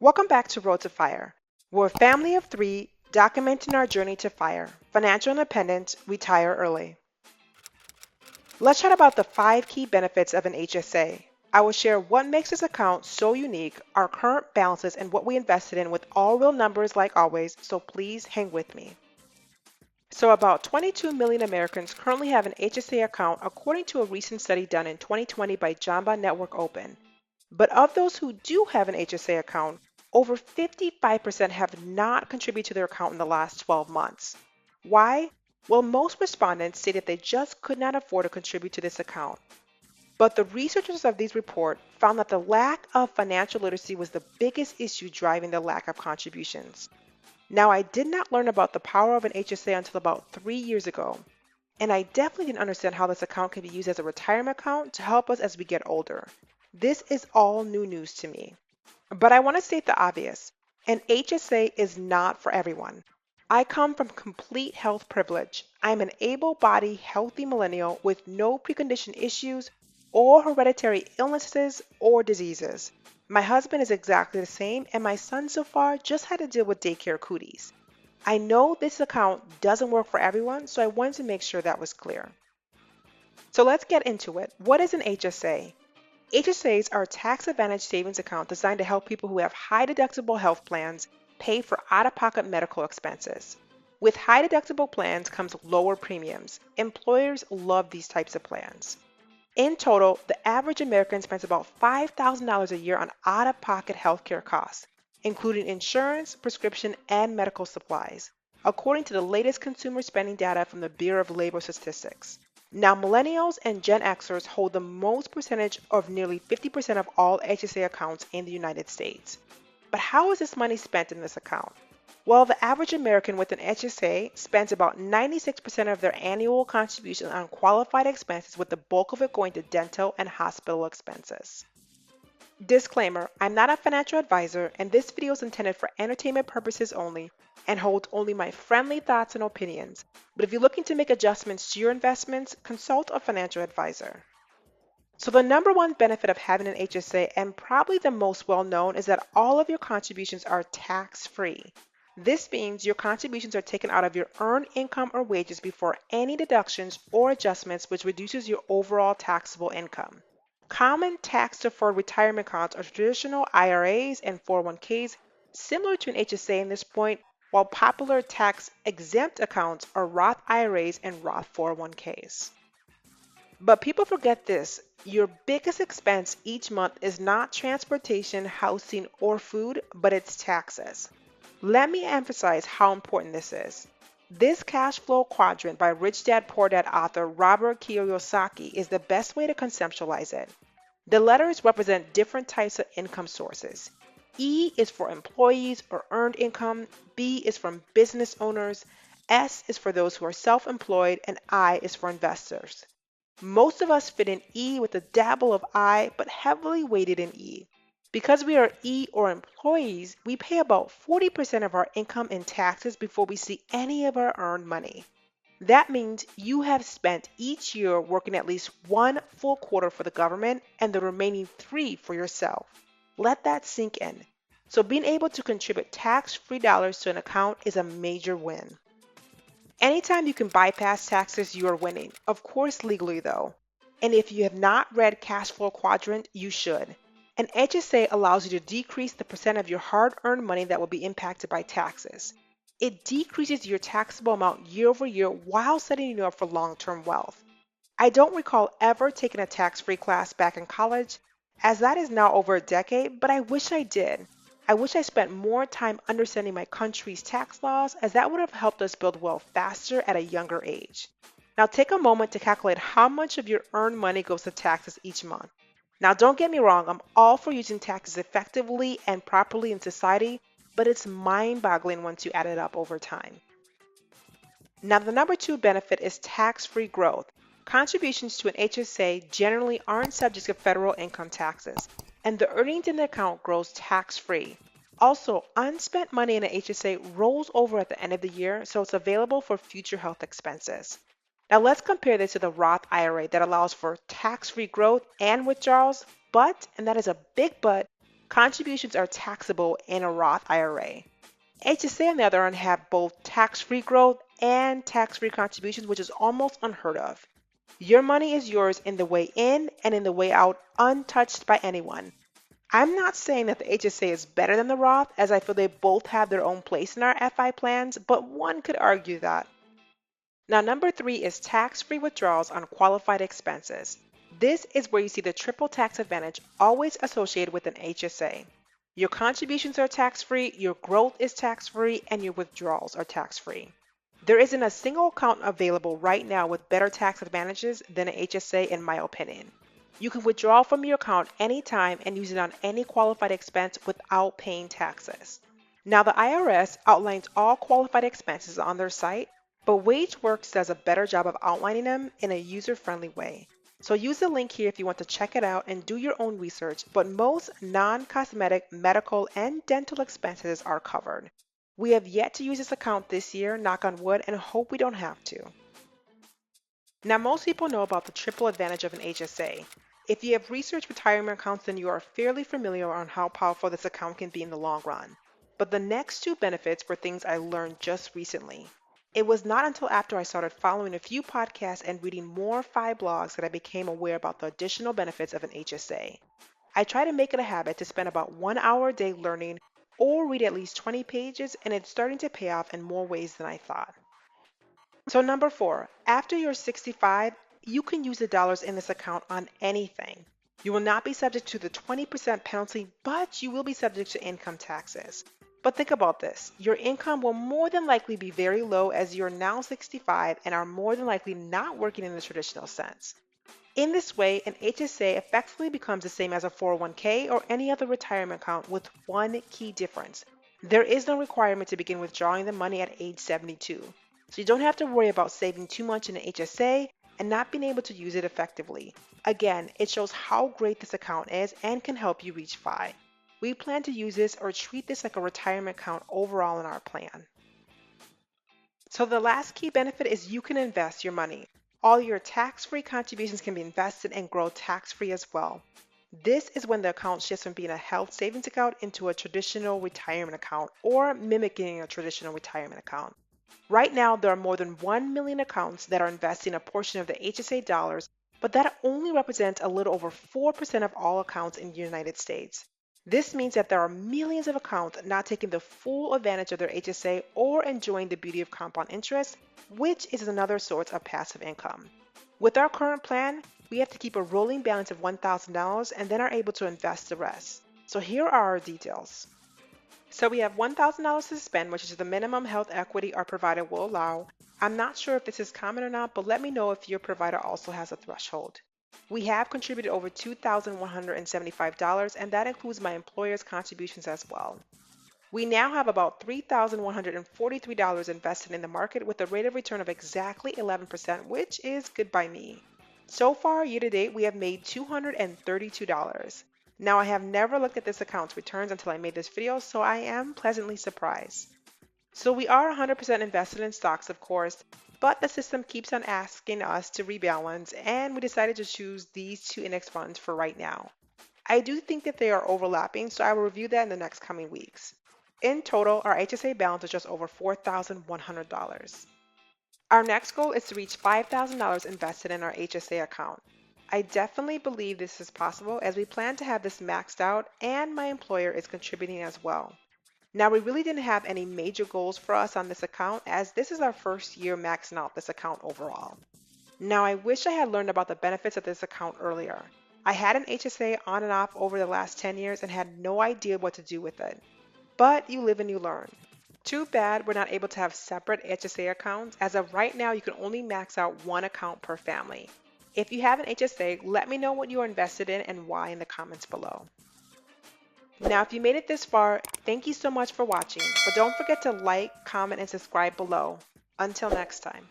Welcome back to Road to Fire. We're a family of three documenting our journey to FIRE, financial independence, retire early. Let's chat about the 5 key benefits of an HSA. I will share what makes this account so unique, our current balances, and what we invested in with all real numbers like always, so please hang with me. So about 22 million Americans currently have an HSA account according to a recent study done in 2020 by Jamba Network Open. But of those who do have an HSA account, over 55% have not contributed to their account in the last 12 months. Why? Well, most respondents stated they just could not afford to contribute to this account. But the researchers of these reports found that the lack of financial literacy was the biggest issue driving the lack of contributions. Now, I did not learn about the power of an HSA until about 3 years ago, and I definitely didn't understand how this account can be used as a retirement account to help us as we get older. This is all new news to me. But I want to state the obvious. An HSA is not for everyone. I come from complete health privilege. I'm an able-bodied, healthy millennial with no preconditioned issues or hereditary illnesses or diseases. My husband is exactly the same, and my son so far just had to deal with daycare cooties. I know this account doesn't work for everyone, so I wanted to make sure that was clear. So let's get into it. What is an HSA? HSAs are a tax advantage savings account designed to help people who have high deductible health plans pay for out-of-pocket medical expenses. With high deductible plans comes lower premiums. Employers love these types of plans. In total, the average American spends about $5,000 a year on out-of-pocket healthcare costs, including insurance, prescription, and medical supplies, according to the latest consumer spending data from the Bureau of Labor Statistics. Now, millennials and Gen Xers hold the most percentage of nearly 50% of all HSA accounts in the United States. But how is this money spent in this account? Well, the average American with an HSA spends about 96% of their annual contribution on qualified expenses, with the bulk of it going to dental and hospital expenses. Disclaimer, I'm not a financial advisor, and this video is intended for entertainment purposes only and holds only my friendly thoughts and opinions. But if you're looking to make adjustments to your investments, consult a financial advisor. So the number one benefit of having an HSA, and probably the most well known, is that all of your contributions are tax-free. This means your contributions are taken out of your earned income or wages before any deductions or adjustments, which reduces your overall taxable income. Common tax-deferred retirement accounts are traditional IRAs and 401ks, similar to an HSA in this point, while popular tax-exempt accounts are Roth IRAs and Roth 401ks. But people forget this. Your biggest expense each month is not transportation, housing, or food, but it's taxes. Let me emphasize how important this is. This cash flow quadrant by Rich Dad Poor Dad author Robert Kiyosaki is the best way to conceptualize it. The letters represent different types of income sources. E is for employees or earned income, B is from business owners, S is for those who are self-employed, and I is for investors. Most of us fit in E with a dabble of I, but heavily weighted in E. Because we are E or employees, we pay about 40% of our income in taxes before we see any of our earned money. That means you have spent each year working at least one full quarter for the government and the remaining 3 for yourself. Let that sink in. So being able to contribute tax-free dollars to an account is a major win. Anytime you can bypass taxes, you are winning. Of course, legally though. And if you have not read Cash Flow Quadrant, you should. An HSA allows you to decrease the percent of your hard-earned money that will be impacted by taxes. It decreases your taxable amount year over year while setting you up for long-term wealth. I don't recall ever taking a tax-free class back in college, as that is now over a decade, but I wish I did. I wish I spent more time understanding my country's tax laws, as that would have helped us build wealth faster at a younger age. Now take a moment to calculate how much of your earned money goes to taxes each month. Now don't get me wrong, I'm all for using taxes effectively and properly in society, but it's mind-boggling once you add it up over time. Now the number 2 benefit is tax-free growth. Contributions to an HSA generally aren't subject to federal income taxes, and the earnings in the account grows tax-free. Also, unspent money in an HSA rolls over at the end of the year, so it's available for future health expenses. Now let's compare this to the Roth IRA that allows for tax-free growth and withdrawals, but, and that is a big but, Contributions are taxable in a Roth IRA. HSA, on the other hand, have both tax-free growth and tax-free contributions, which is almost unheard of. Your money is yours in the way in and in the way out, untouched by anyone. I'm not saying that the HSA is better than the Roth, as I feel they both have their own place in our FI plans, but one could argue that. Now, number 3 is tax-free withdrawals on qualified expenses. This is where you see the triple tax advantage always associated with an HSA. Your contributions are tax-free, your growth is tax-free, and your withdrawals are tax-free. There isn't a single account available right now with better tax advantages than an HSA, in my opinion. You can withdraw from your account anytime and use it on any qualified expense without paying taxes. Now, the IRS outlines all qualified expenses on their site, but WageWorks does a better job of outlining them in a user-friendly way. So use the link here if you want to check it out and do your own research, but most non-cosmetic, medical, and dental expenses are covered. We have yet to use this account this year, knock on wood, and hope we don't have to. Now, most people know about the triple advantage of an HSA. If you have researched retirement accounts, then you are fairly familiar on how powerful this account can be in the long run. But the next 2 benefits were things I learned just recently. It was not until after I started following a few podcasts and reading more FI blogs that I became aware about the additional benefits of an HSA. I try to make it a habit to spend about 1 hour a day learning or read at least 20 pages, and it's starting to pay off in more ways than I thought. So number 4, after you're 65, you can use the dollars in this account on anything. You will not be subject to the 20% penalty, but you will be subject to income taxes. But think about this. Your income will more than likely be very low as you're now 65 and are more than likely not working in the traditional sense. In this way, an HSA effectively becomes the same as a 401k or any other retirement account with one key difference. There is no requirement to begin withdrawing the money at age 72. So you don't have to worry about saving too much in an HSA and not being able to use it effectively. Again, it shows how great this account is and can help you reach FI. We plan to use this or treat this like a retirement account overall in our plan. So the last key benefit is you can invest your money. All your tax-free contributions can be invested and grow tax-free as well. This is when the account shifts from being a health savings account into a traditional retirement account or mimicking a traditional retirement account. Right now, there are more than 1 million accounts that are investing a portion of the HSA dollars, but that only represents a little over 4% of all accounts in the United States. This means that there are millions of accounts not taking the full advantage of their HSA or enjoying the beauty of compound interest, which is another source of passive income. With our current plan, we have to keep a rolling balance of $1,000 and then are able to invest the rest. So here are our details. So we have $1,000 to spend, which is the minimum health equity our provider will allow. I'm not sure if this is common or not, but let me know if your provider also has a threshold. We have contributed over $2,175, and that includes my employer's contributions as well. We now have about $3,143 invested in the market with a rate of return of exactly 11%, which is good by me. So far, year to date, we have made $232. Now, I have never looked at this account's returns until I made this video, so I am pleasantly surprised. So we are 100% invested in stocks, of course, but the system keeps on asking us to rebalance, and we decided to choose these 2 index funds for right now. I do think that they are overlapping, so I will review that in the next coming weeks. In total, our HSA balance is just over $4,100. Our next goal is to reach $5,000 invested in our HSA account. I definitely believe this is possible as we plan to have this maxed out and my employer is contributing as well. Now, we really didn't have any major goals for us on this account as this is our first year maxing out this account overall. Now, I wish I had learned about the benefits of this account earlier. I had an HSA on and off over the last 10 years and had no idea what to do with it. But you live and you learn. Too bad we're not able to have separate HSA accounts. As of right now, you can only max out 1 account per family. If you have an HSA, let me know what you are invested in and why in the comments below. Now, if you made it this far, thank you so much for watching, but don't forget to like, comment, and subscribe below. Until next time.